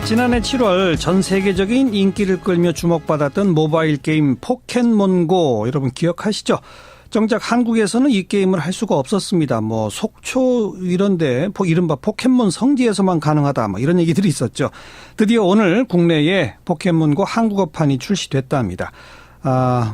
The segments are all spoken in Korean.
지난해 7월 전 세계적인 인기를 끌며 주목받았던 모바일 게임 포켓몬고 여러분 기억하시죠? 정작 한국에서는 이 게임을 할 수가 없었습니다. 속초 이런데 이른바 포켓몬 성지에서만 가능하다 이런 얘기들이 있었죠. 드디어 오늘 국내에 포켓몬고 한국어판이 출시됐답니다.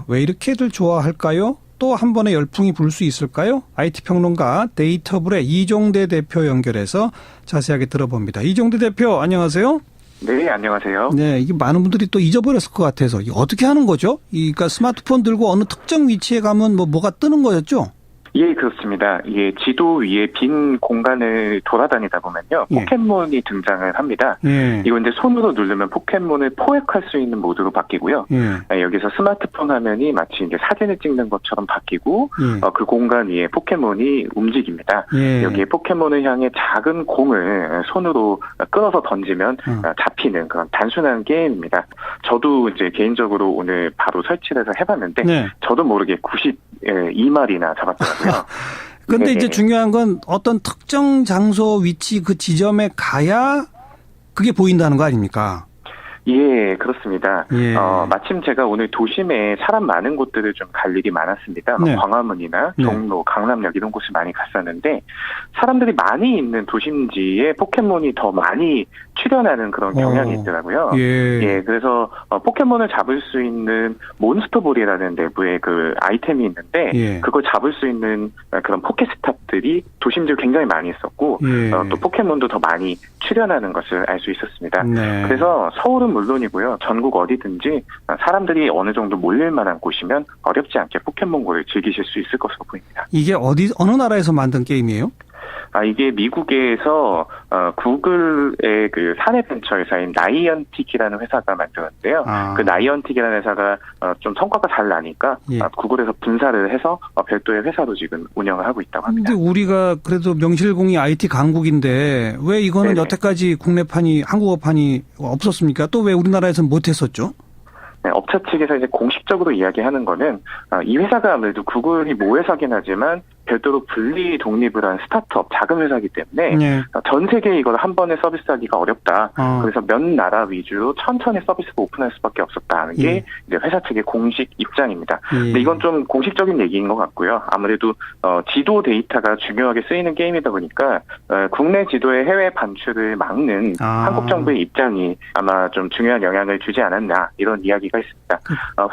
왜 이렇게들 좋아할까요? 또 한 번에 열풍이 불 수 있을까요? IT평론가 데이터블의 이종대 대표 연결해서 자세하게 들어봅니다. 이종대 대표 안녕하세요. 네, 안녕하세요. 네, 이게 많은 분들이 또 잊어버렸을 것 같아서 이게 어떻게 하는 거죠? 그러니까 스마트폰 들고 어느 특정 위치에 가면 뭐가 뜨는 거였죠? 예, 그렇습니다. 이게 지도 위에 빈 공간을 돌아다니다 보면요. 포켓몬이 등장을 합니다. 이거 이제 손으로 누르면 포켓몬을 포획할 수 있는 모드로 바뀌고요. 여기서 스마트폰 화면이 마치 이제 사진을 찍는 것처럼 바뀌고, 그 공간 위에 포켓몬이 움직입니다. 여기에 포켓몬을 향해 작은 공을 손으로 끌어서 던지면 잡히는 그런 단순한 게임입니다. 저도 이제 개인적으로 오늘 바로 설치를 해서 해봤는데, 저도 모르게 92마리나 잡았더라고요. 근데 이제 중요한 건 어떤 특정 장소 위치 그 지점에 가야 그게 보인다는 거 아닙니까? 예, 그렇습니다. 마침 제가 오늘 도심에 사람 많은 곳들을 좀 갈 일이 많았습니다. 광화문이나 종로, 강남역 이런 곳을 많이 갔었는데 사람들이 많이 있는 도심지에 포켓몬이 더 많이 출현하는 그런 경향이 있더라고요. 그래서 포켓몬을 잡을 수 있는 몬스터볼이라는 내부의 그 아이템이 있는데 그걸 잡을 수 있는 그런 포켓스탑들이 도심지에 굉장히 많이 있었고 또 포켓몬도 더 많이 출현하는 것을 알 수 있었습니다. 그래서 서울은 물론이고요. 전국 어디든지 사람들이 어느 정도 몰릴 만한 곳이면 어렵지 않게 포켓몬고를 즐기실 수 있을 것으로 보입니다. 이게 어느 나라에서 만든 게임이에요? 이게 미국에서 구글의 그 사내 벤처 회사인 나이언틱이라는 회사가 만들었는데요. 그 나이언틱이라는 회사가 좀 성과가 잘 나니까 구글에서 분사를 해서 별도의 회사로 지금 운영을 하고 있다고 합니다. 근데 우리가 그래도 명실공히 IT 강국인데 왜 이거는 여태까지 국내판이 한국어판이 없었습니까? 또 왜 우리나라에서는 못했었죠? 네, 업체 측에서 이제 공식적으로 이야기하는 거는 이 회사가 아무래도 구글이 모회사긴 하지만 별도로 분리 독립을 한 스타트업 작은 회사이기 때문에 전 세계에 이걸 한 번에 서비스하기가 어렵다. 그래서 몇 나라 위주로 천천히 서비스가 오픈할 수밖에 없었다는 게 이제 회사 측의 공식 입장입니다. 근데 이건 좀 공식적인 얘기인 것 같고요. 아무래도 지도 데이터가 중요하게 쓰이는 게임이다 보니까 국내 지도의 해외 반출을 막는 한국 정부의 입장이 아마 좀 중요한 영향을 주지 않았나 이런 이야기가 있습니다.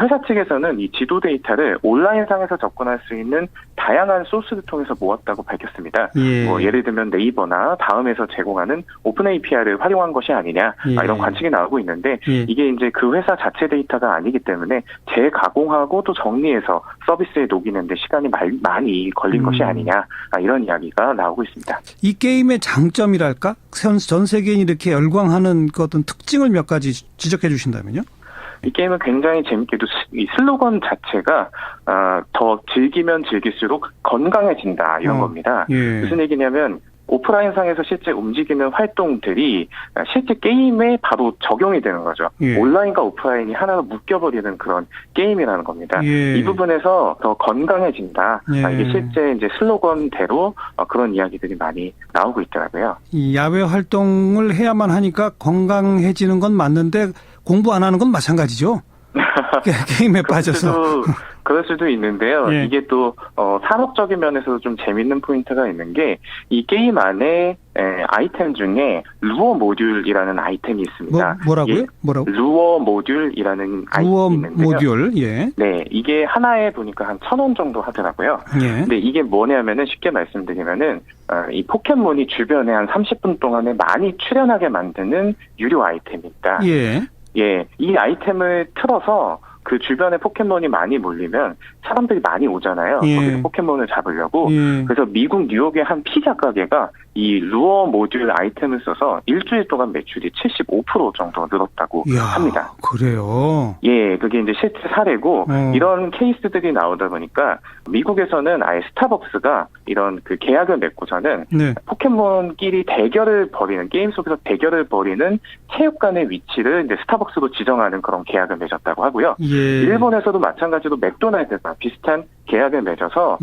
회사 측에서는 이 지도 데이터를 온라인상에서 접근할 수 있는 다양한 소스를 통해서 모았다고 밝혔습니다. 예를 들면 네이버나 다음에서 제공하는 오픈 API를 활용한 것이 아니냐 이런 관측이 나오고 있는데 이게 이제 그 회사 자체 데이터가 아니기 때문에 재가공하고 또 정리해서 서비스에 녹이는데 시간이 많이 걸린 것이 아니냐 이런 이야기가 나오고 있습니다. 이 게임의 장점이랄까? 전 세계인이 이렇게 열광하는 그 어떤 특징을 몇 가지 지적해 주신다면요? 이 게임은 굉장히 재밌게도 이 슬로건 자체가 더 즐기면 즐길수록 건강해진다 이런 겁니다. 무슨 얘기냐면 오프라인상에서 실제 움직이는 활동들이 실제 게임에 바로 적용이 되는 거죠. 온라인과 오프라인이 하나로 묶여버리는 그런 게임이라는 겁니다. 이 부분에서 더 건강해진다. 이게 실제 이제 슬로건대로 그런 이야기들이 많이 나오고 있더라고요. 이 야외 활동을 해야만 하니까 건강해지는 건 맞는데 공부 안 하는 건 마찬가지죠. 게임에 빠져서. 그럴 수도 있는데요. 이게 또 산업적인 면에서도 좀 재밌는 포인트가 있는 게 이 게임 안에 아이템 중에 루어 모듈이라는 아이템이 있습니다. 뭐라고요? 루어 모듈이라는 아이템이 있는데요. 모듈, 네, 이게 하나에 보니까 한 1,000원 정도 하더라고요. 근데 이게 뭐냐면은 쉽게 말씀드리면은 이 포켓몬이 주변에 한 30분 동안에 많이 출현하게 만드는 유료 아이템입니다. 이 아이템을 틀어서 그 주변에 포켓몬이 많이 몰리면 사람들이 많이 오잖아요. 거기서 포켓몬을 잡으려고. 그래서 미국 뉴욕의 한 피자 가게가 이 루어 모듈 아이템을 써서 일주일 동안 매출이 75% 정도 늘었다고 합니다. 그래요? 그게 이제 실제 사례고 이런 케이스들이 나오다 보니까 미국에서는 아예 스타벅스가 이런 그 계약을 맺고서는 포켓몬끼리 대결을 벌이는 게임 속에서 대결을 벌이는 체육관의 위치를 이제 스타벅스로 지정하는 그런 계약을 맺었다고 하고요. 일본에서도 마찬가지로 맥도날드가 비슷한 계약을 맺어서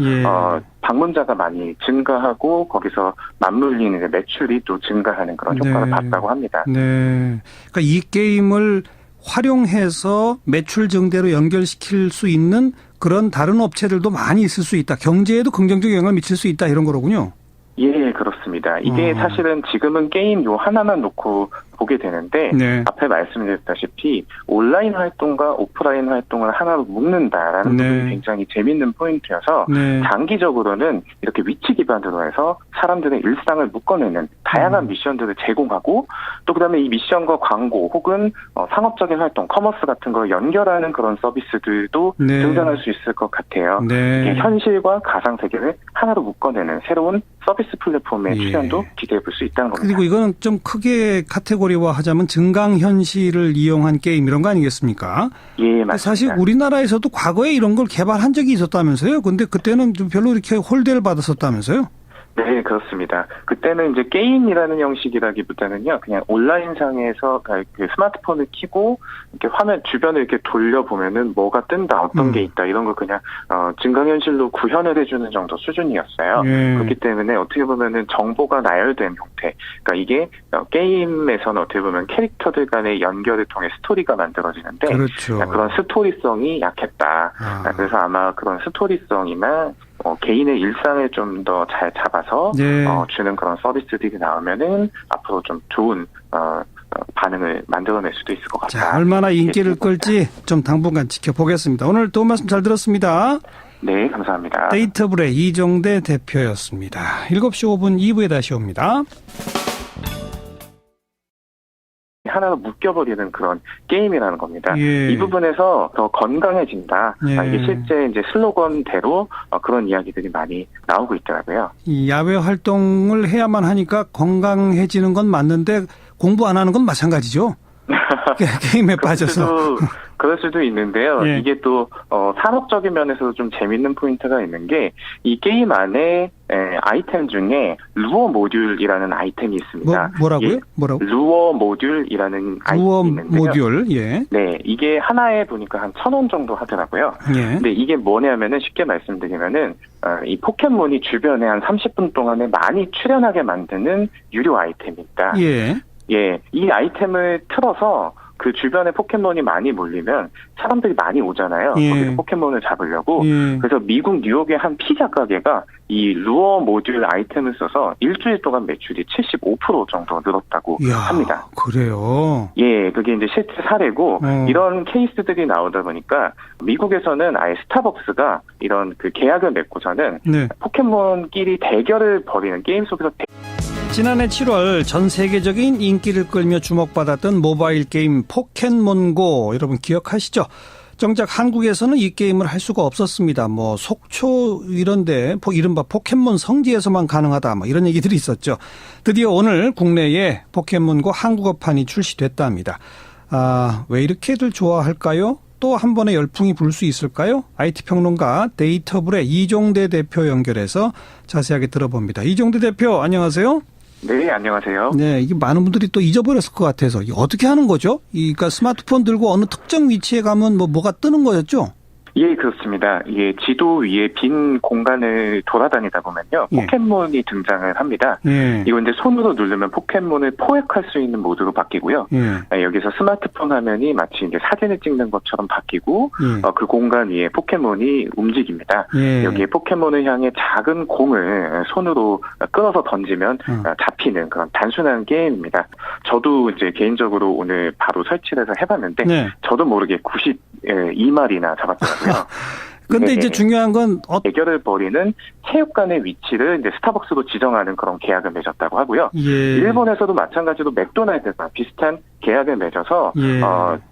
방문자가 많이 증가하고 거기서 맞물리는 이제 매출이 또 증가하는 그런 효과를 봤다고 합니다. 네. 그러니까 이 게임을 활용해서 매출 증대로 연결시킬 수 있는 그런 다른 업체들도 많이 있을 수 있다. 경제에도 긍정적 영향을 미칠 수 있다. 이런 거로군요. 예, 그렇습니다. 이게 사실은 지금은 게임 요 하나만 놓고 보게 되는데 앞에 말씀드렸다시피 온라인 활동과 오프라인 활동을 하나로 묶는다라는 부분이 굉장히 재밌는 포인트여서 장기적으로는 이렇게 위치 기반으로 해서 사람들의 일상을 묶어내는 다양한 미션들을 제공하고 또 그다음에 이 미션과 광고 혹은 상업적인 활동, 커머스 같은 걸 연결하는 그런 서비스들도 등장할 수 있을 것 같아요. 이게 현실과 가상 세계를 하나로 묶어내는 새로운 서비스 플랫폼의 출현도 기대해 볼 수 있다는 겁니다. 그리고 이거는 좀 크게 카테고리화 하자면 증강현실을 이용한 게임 이런 거 아니겠습니까? 예, 맞습니다. 사실 우리나라에서도 과거에 이런 걸 개발한 적이 있었다면서요? 근데 그때는 좀 별로 이렇게 홀대를 받았었다면서요? 네, 그렇습니다. 그때는 이제 게임이라는 형식이라기보다는요, 그냥 온라인상에서 그 스마트폰을 켜고 이렇게 화면 주변을 이렇게 돌려보면은 뭐가 뜬다, 어떤 게 있다 이런 걸 그냥 증강현실로 구현을 해주는 정도 수준이었어요. 그렇기 때문에 어떻게 보면은 정보가 나열된 형태, 그러니까 이게 게임에서는 어떻게 보면 캐릭터들 간의 연결을 통해 스토리가 만들어지는데 그런 스토리성이 약했다. 그래서 아마 그런 스토리성이나 개인의 일상을 좀 더 잘 잡아서 주는 그런 서비스들이 나오면은 앞으로 좀 좋은 반응을 만들어낼 수도 있을 것 같다. 자, 얼마나 인기를 끌지 좀 당분간 지켜보겠습니다. 오늘 도움 말씀 잘 들었습니다. 네, 감사합니다. 데이터블의 이종대 대표였습니다. 7시 5분 2부에 다시 옵니다. 하나로 묶여버리는 그런 게임이라는 겁니다. 이 부분에서 더 건강해진다. 이게 실제 이제 슬로건대로 그런 이야기들이 많이 나오고 있더라고요. 이 야외 활동을 해야만 하니까 건강해지는 건 맞는데 공부 안 하는 건 마찬가지죠. 게임에 빠져서. 그럴 수도 있는데요. 이게 또 산업적인 면에서도 좀 재밌는 포인트가 있는 게 이 게임 안에 아이템 중에 루어 모듈이라는 아이템이 있습니다. 뭐라고요? 뭐라고? 루어 모듈이라는 아이템이 있는데요. 모듈, 네, 이게 하나에 보니까 한 1,000원 정도 하더라고요. 근데 이게 뭐냐면은 쉽게 말씀드리면은 이 포켓몬이 주변에 한 30분 동안에 많이 출현하게 만드는 유료 아이템입니다. 이 아이템을 틀어서 그 주변에 포켓몬이 많이 몰리면 사람들이 많이 오잖아요. 거기서 포켓몬을 잡으려고. 그래서 미국 뉴욕의 한 피자 가게가 이 루어 모듈 아이템을 써서 일주일 동안 매출이 75% 정도 늘었다고 합니다. 그래요? 예, 그게 이제 실제 사례고 이런 케이스들이 나오다 보니까 미국에서는 아예 스타벅스가 이런 그 계약을 맺고서는 포켓몬끼리 대결을 벌이는 게임 속에서 지난해 7월 전 세계적인 인기를 끌며 주목받았던 모바일 게임 포켓몬고 여러분 기억하시죠? 정작 한국에서는 이 게임을 할 수가 없었습니다. 뭐 속초 이런데 이른바 포켓몬 성지에서만 가능하다 뭐 이런 얘기들이 있었죠. 드디어 오늘 국내에 포켓몬고 한국어판이 출시됐답니다. 왜 이렇게들 좋아할까요? 또 한 번에 열풍이 불 수 있을까요? IT 평론가 데이터블의 이종대 대표 연결해서 자세하게 들어봅니다. 이종대 대표 안녕하세요. 네, 안녕하세요. 네, 이게 많은 분들이 또 잊어버렸을 것 같아서 이게 어떻게 하는 거죠? 그러니까 스마트폰 들고 어느 특정 위치에 가면 뭐가 뜨는 거였죠? 예, 그렇습니다. 예, 지도 위에 빈 공간을 돌아다니다 보면요. 포켓몬이 등장을 합니다. 이거 이제 손으로 누르면 포켓몬을 포획할 수 있는 모드로 바뀌고요. 여기서 스마트폰 화면이 마치 이제 사진을 찍는 것처럼 바뀌고, 그 공간 위에 포켓몬이 움직입니다. 여기에 포켓몬을 향해 작은 공을 손으로 끌어서 던지면 잡히는 그런 단순한 게임입니다. 저도 이제 개인적으로 오늘 바로 설치를 해서 해봤는데, 저도 모르게 92마리나 잡았더라고요. 근데 이제 중요한 건 대결을 벌이는 체육관의 위치를 이제 스타벅스로 지정하는 그런 계약을 맺었다고 하고요. 일본에서도 마찬가지로 맥도날드가 비슷한 계약을 맺어서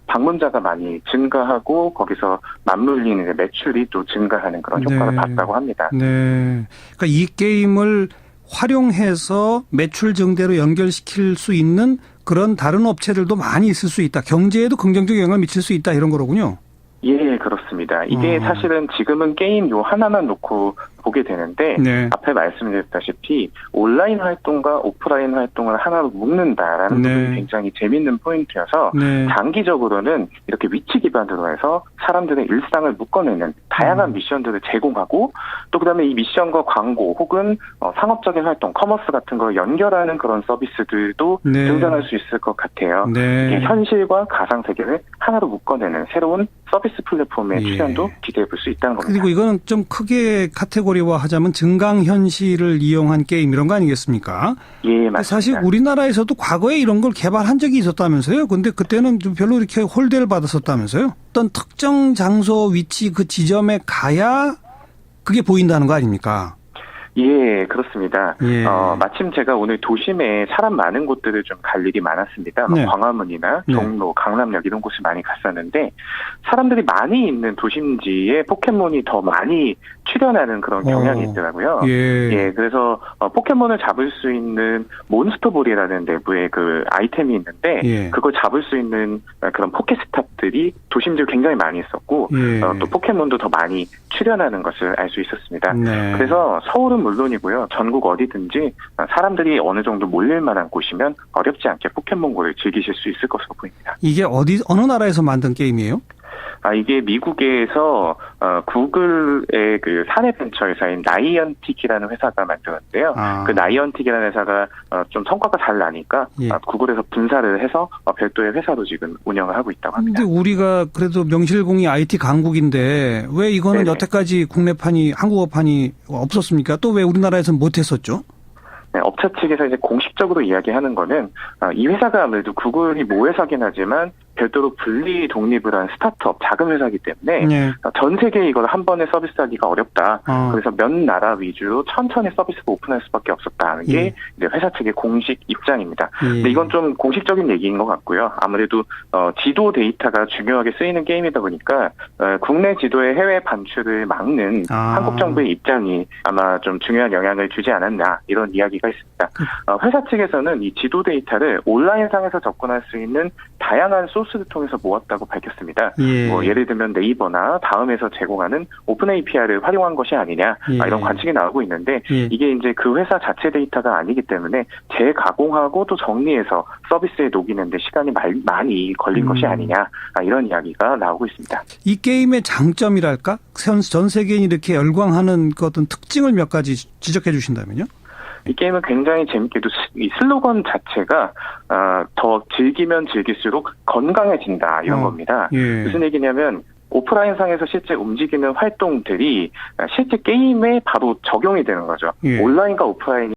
방문자가 많이 증가하고 거기서 맞물리는 매출이 또 증가하는 그런 효과를 봤다고 합니다. 그러니까 이 게임을 활용해서 매출 증대로 연결시킬 수 있는 그런 다른 업체들도 많이 있을 수 있다. 경제에도 긍정적 영향을 미칠 수 있다 이런 거로군요. 예, 그렇습니다. 이게 사실은 지금은 게임 요 하나만 놓고 보게 되는데 네. 앞에 말씀드렸다시피 온라인 활동과 오프라인 활동을 하나로 묶는다라는 네. 부분이 굉장히 재밌는 포인트여서 네. 장기적으로는 이렇게 위치 기반으로 해서 사람들의 일상을 묶어내는 다양한 미션들을 제공하고 또 그다음에 이 미션과 광고 혹은 상업적인 활동, 커머스 같은 걸 연결하는 그런 서비스들도 네. 등장할 수 있을 것 같아요. 네. 이게 현실과 가상 세계를 하나로 묶어내는 새로운 서비스 플랫폼의 예. 출현도 기대해 볼 수 있다는 겁니다. 그리고 이거는 좀 크게 카테고리화 하자면 증강현실을 이용한 게임 이런 거 아니겠습니까? 예, 맞습니다. 사실 우리나라에서도 과거에 이런 걸 개발한 적이 있었다면서요? 근데 그때는 좀 별로 이렇게 홀대를 받았었다면서요? 어떤 특정 장소 위치 그 지점에 가야 그게 보인다는 거 아닙니까? 예, 그렇습니다. 예. 마침 제가 오늘 도심에 사람 많은 곳들을 좀 갈 일이 많았습니다. 네. 광화문이나 네. 종로, 강남역 이런 곳을 많이 갔었는데 사람들이 많이 있는 도심지에 포켓몬이 더 많이 출현하는 그런 경향이 있더라고요. 예. 그래서 포켓몬을 잡을 수 있는 몬스터볼이라는 내부의 그 아이템이 있는데 예. 그걸 잡을 수 있는 그런 포켓스탑들이 도심지에 굉장히 많이 있었고 예. 또 포켓몬도 더 많이 출현하는 것을 알 수 있었습니다. 네. 그래서 서울은 물론이고요. 전국 어디든지 사람들이 어느 정도 몰릴 만한 곳이면 어렵지 않게 포켓몬고를 즐기실 수 있을 것으로 보입니다. 이게 어느 나라에서 만든 게임이에요? 이게 미국에서 구글의 그 사내 벤처 회사인 나이언틱이라는 회사가 만들었는데요. 그 나이언틱이라는 회사가 좀 성과가 잘 나니까 예. 구글에서 분사를 해서 별도의 회사로 지금 운영을 하고 있다고 합니다. 근데 우리가 그래도 명실공히 IT 강국인데 왜 이거는 네네. 여태까지 국내판이 한국어판이 없었습니까? 또 왜 우리나라에서는 못했었죠? 네, 업체 측에서 이제 공식적으로 이야기하는 거는 이 회사가 아무래도 구글이 모회사긴 하지만 별도로 분리 독립을 한 스타트업 작은 회사이기 때문에 네. 전 세계에 이걸 한 번에 서비스하기가 어렵다. 그래서 몇 나라 위주로 천천히 서비스가 오픈할 수밖에 없었다는 게 이제 회사 측의 공식 입장입니다. 근데 이건 좀 공식적인 얘기인 것 같고요. 아무래도 지도 데이터가 중요하게 쓰이는 게임이다 보니까 국내 지도의 해외 반출을 막는 한국 정부의 입장이 아마 좀 중요한 영향을 주지 않았나 이런 이야기가 있습니다. 회사 측에서는 이 지도 데이터를 온라인상에서 접근할 수 있는 다양한 소스를 통해서 모았다고 밝혔습니다. 예를 들면 네이버나 다음에서 제공하는 오픈 API를 활용한 것이 아니냐 이런 관측이 나오고 있는데 이게 이제 그 회사 자체 데이터가 아니기 때문에 재가공하고 또 정리해서 서비스에 녹이는데 시간이 많이 걸린 것이 아니냐 이런 이야기가 나오고 있습니다. 이 게임의 장점이랄까? 전 세계인이 이렇게 열광하는 그 어떤 특징을 몇 가지 지적해 주신다면요? 이 게임은 굉장히 재밌게도 이 슬로건 자체가 더 즐기면 즐길수록 건강해진다 이런 겁니다. 무슨 얘기냐면 오프라인 상에서 실제 움직이는 활동들이 실제 게임에 바로 적용이 되는 거죠. 온라인과 오프라인이